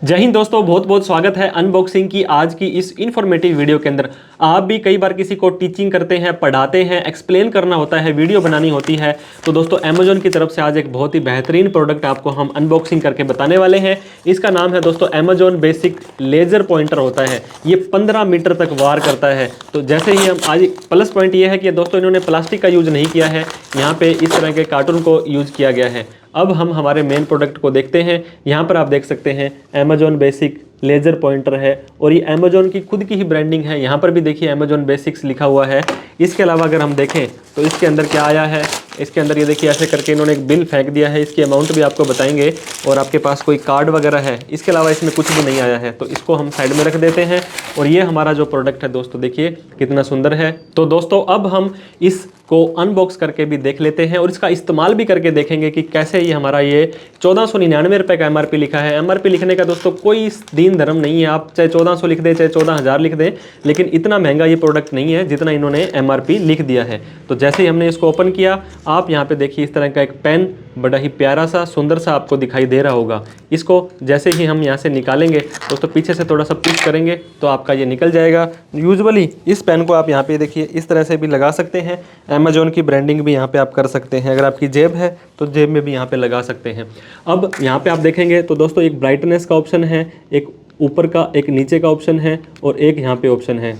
जय हिंद दोस्तों, बहुत बहुत स्वागत है अनबॉक्सिंग की आज की इस इन्फॉर्मेटिव वीडियो के अंदर। आप भी कई बार किसी को टीचिंग करते हैं, पढ़ाते हैं, एक्सप्लेन करना होता है, वीडियो बनानी होती है, तो दोस्तों अमेजोन की तरफ से आज एक बहुत ही बेहतरीन प्रोडक्ट आपको हम अनबॉक्सिंग करके बताने वाले हैं। इसका नाम है दोस्तों अमेजोन बेसिक लेजर पॉइंटर होता है। ये 15 मीटर तक वार करता है। तो जैसे ही हम आज प्लस पॉइंट ये है कि दोस्तों इन्होंने प्लास्टिक का यूज़ नहीं किया है, यहाँ पे इस तरह के कार्टून को यूज़ किया गया है। अब हम हमारे मेन प्रोडक्ट को देखते हैं। यहाँ पर आप देख सकते हैं अमेजोन बेसिक लेजर पॉइंटर है और ये अमेजोन की खुद की ही ब्रांडिंग है। यहाँ पर भी देखिए अमेजोन बेसिक्स लिखा हुआ है। इसके अलावा अगर हम देखें तो इसके अंदर क्या आया है, इसके अंदर ये देखिए ऐसे करके इन्होंने एक बिल फेंक दिया है। इसकी अमाउंट भी आपको बताएंगे और आपके पास कोई कार्ड वगैरह है। इसके अलावा इसमें कुछ भी नहीं आया है, तो इसको हम साइड में रख देते हैं। और ये हमारा जो प्रोडक्ट है दोस्तों देखिए कितना सुंदर है। तो दोस्तों अब हम इसको अनबॉक्स करके भी देख लेते हैं और इसका इस्तेमाल भी करके देखेंगे कि कैसे ये हमारा ये 1499 रुपये का MRP लिखा है। MRP लिखने का दोस्तों कोई दीन धर्म नहीं है, आप चाहे 1400 लिख दें चाहे 14,000 लिख दें, लेकिन इतना महंगा ये प्रोडक्ट नहीं है जितना इन्होंने MRP लिख दिया है। तो जैसे ही हमने इसको ओपन किया, आप यहाँ पे देखिए इस तरह का एक पेन बड़ा ही प्यारा सा सुंदर सा आपको दिखाई दे रहा होगा। इसको जैसे ही हम यहाँ से निकालेंगे दोस्तों, पीछे से थोड़ा सा पुश करेंगे तो आपका ये निकल जाएगा। यूजुअली इस पेन को आप यहाँ पे देखिए इस तरह से भी लगा सकते हैं। अमेजोन की ब्रांडिंग भी यहाँ पे आप कर सकते हैं। अगर आपकी जेब है तो जेब में भी यहाँ पे लगा सकते हैं। अब यहाँ पे आप देखेंगे तो दोस्तों एक ब्राइटनेस का ऑप्शन है, एक ऊपर का, एक नीचे का ऑप्शन है और एक यहाँ पे ऑप्शन है।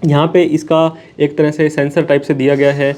यहाँ पे इसका एक तरह से सेंसर टाइप से दिया गया है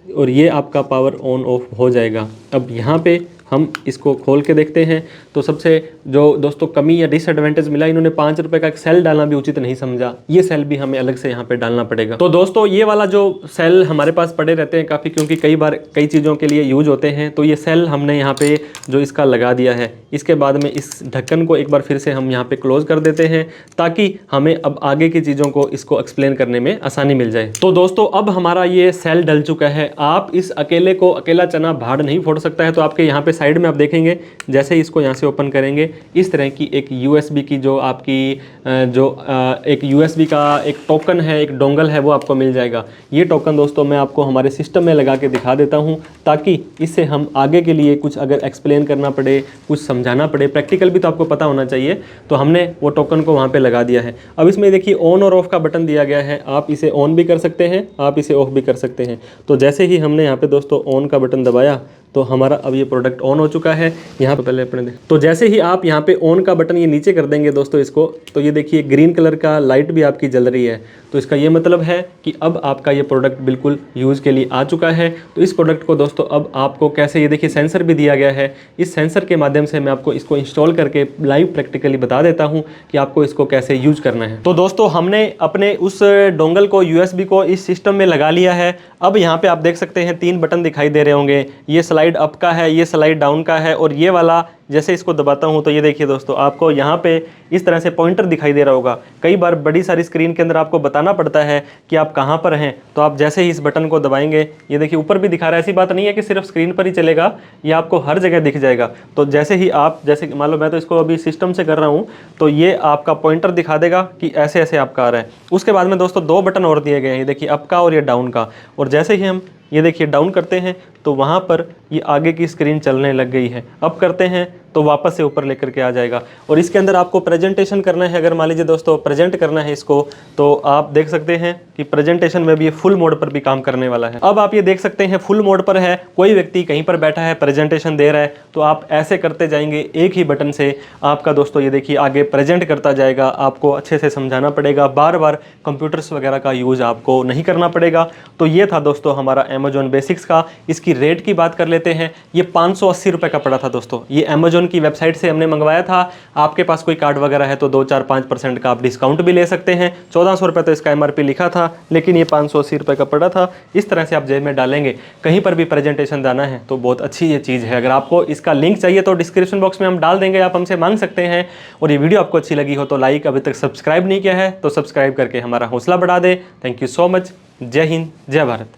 और ये आपका पावर ऑन ऑफ हो जाएगा। अब यहाँ पे हम इसको खोल के देखते हैं तो सबसे जो दोस्तों कमी या डिसएडवांटेज मिला, इन्होंने 5 रुपये का एक सेल डालना भी उचित नहीं समझा। ये सेल भी हमें अलग से यहाँ पे डालना पड़ेगा। तो दोस्तों ये वाला जो सेल हमारे पास पड़े रहते हैं काफ़ी, क्योंकि कई बार कई चीज़ों के लिए यूज होते हैं। तो ये सेल हमने यहाँ पे जो इसका लगा दिया है, इसके बाद में इस ढक्कन को एक बार फिर से हम यहाँ पे क्लोज कर देते हैं ताकि हमें अब आगे की चीज़ों को इसको एक्सप्लेन करने में आसानी मिल जाए। तो दोस्तों अब हमारा ये सेल डल चुका है। आप इस अकेले को, अकेला चना भाड़ नहीं फोड़ सकता है, तो आपके यहाँ पे साइड में आप देखेंगे जैसे ही इसको यहाँ से ओपन करेंगे इस तरह की एक USB की जो आपकी एक USB का एक टोकन है, एक डोंगल है, वो आपको मिल जाएगा। ये टोकन दोस्तों मैं आपको हमारे सिस्टम में लगा के दिखा देता हूँ ताकि इससे हम आगे के लिए कुछ अगर एक्सप्लेन करना पड़े, कुछ समझाना पड़े, प्रैक्टिकल भी तो आपको पता होना चाहिए, तो हमने वो टोकन को वहाँ पे लगा दिया है। अब इसमें देखिए ऑन और ऑफ का बटन दिया गया है। आप इसे ऑन भी कर सकते हैं, आप इसे ऑफ भी कर सकते हैं। तो जैसे ही हमने यहाँ पे दोस्तों ऑन का बटन दबाया तो हमारा अब ये प्रोडक्ट ऑन हो चुका है। यहाँ पे पहले अपने तो जैसे ही आप यहाँ पे ऑन का बटन ये नीचे कर देंगे दोस्तों इसको, तो ये देखिए ग्रीन कलर का लाइट भी आपकी जल रही है। तो इसका ये मतलब है कि अब आपका ये प्रोडक्ट बिल्कुल यूज़ के लिए आ चुका है। तो इस प्रोडक्ट को दोस्तों अब आपको कैसे, ये देखिए सेंसर भी दिया गया है। इस सेंसर के माध्यम से मैं आपको इसको इंस्टॉल करके लाइव प्रैक्टिकली बता देता हूँ कि आपको इसको कैसे यूज करना है। तो दोस्तों हमने अपने उस डोंगल को, USB को इस सिस्टम में लगा लिया है। अब यहाँ पे आप देख सकते हैं 3 बटन दिखाई दे रहे होंगे। ये स्लाइड अप का है, ये स्लाइड डाउन का है और ये वाला जैसे इसको दबाता हूँ तो ये देखिए दोस्तों आपको यहाँ पे इस तरह से पॉइंटर दिखाई दे रहा होगा। कई बार बड़ी सारी स्क्रीन के अंदर आपको बताना पड़ता है कि आप कहाँ पर हैं, तो आप जैसे ही इस बटन को दबाएंगे ये देखिए ऊपर भी दिखा रहा है। ऐसी बात नहीं है कि सिर्फ स्क्रीन पर ही चलेगा, ये आपको हर जगह दिख जाएगा। तो जैसे ही आप, जैसे मान लो मैं तो इसको अभी सिस्टम से कर रहा हूँ, तो ये आपका पॉइंटर दिखा देगा कि ऐसे ऐसे आपका आ रहा है। उसके बाद में दोस्तों 2 बटन और दिए गए हैं, ये देखिए अप का और ये डाउन का। और जैसे ही हम ये देखिए डाउन करते हैं तो वहाँ पर ये आगे की स्क्रीन चलने लग गई है। अप करते हैं तो वापस से ऊपर लेकर के आ जाएगा। और इसके अंदर आपको प्रेजेंटेशन करना है, अगर मान लीजिए दोस्तों प्रेजेंट करना है इसको, तो आप देख सकते हैं कि प्रेजेंटेशन में भी ये फुल मोड पर भी काम करने वाला है। अब आप ये देख सकते हैं फुल मोड पर है, कोई व्यक्ति कहीं पर बैठा है प्रेजेंटेशन दे रहा है, तो आप ऐसे करते जाएंगे एक ही बटन से आपका दोस्तों ये देखिए आगे प्रेजेंट करता जाएगा। आपको अच्छे से समझाना पड़ेगा, बार बार कंप्यूटर्स वगैरह का यूज़ आपको नहीं करना पड़ेगा। तो ये था दोस्तों हमारा अमेजोन बेसिक्स का। इसकी रेट की बात कर लेते हैं। ये 580 रुपये का पड़ा था दोस्तों। ये अमेजोन की वेबसाइट से हमने मंगवाया था। आपके पास कोई कार्ड वगैरह है तो 2-4-5% का आप डिस्काउंट भी ले सकते हैं। 1400 रुपये तो इसका MRP लिखा था, लेकिन ये 580 रुपये का पड़ा था। इस तरह से आप जेब में डालेंगे, कहीं पर भी प्रेजेंटेशन देना है तो बहुत अच्छी ये चीज़ है। अगर आपको इसका लिंक चाहिए तो डिस्क्रिप्शन बॉक्स में हम डाल देंगे, आप हमसे मांग सकते हैं। और ये वीडियो आपको अच्छी लगी हो तो लाइक, अभी तक सब्सक्राइब नहीं किया है तो सब्सक्राइब करके हमारा हौसला बढ़ा दे। Thank you so much. जय हिंद, जय भारत।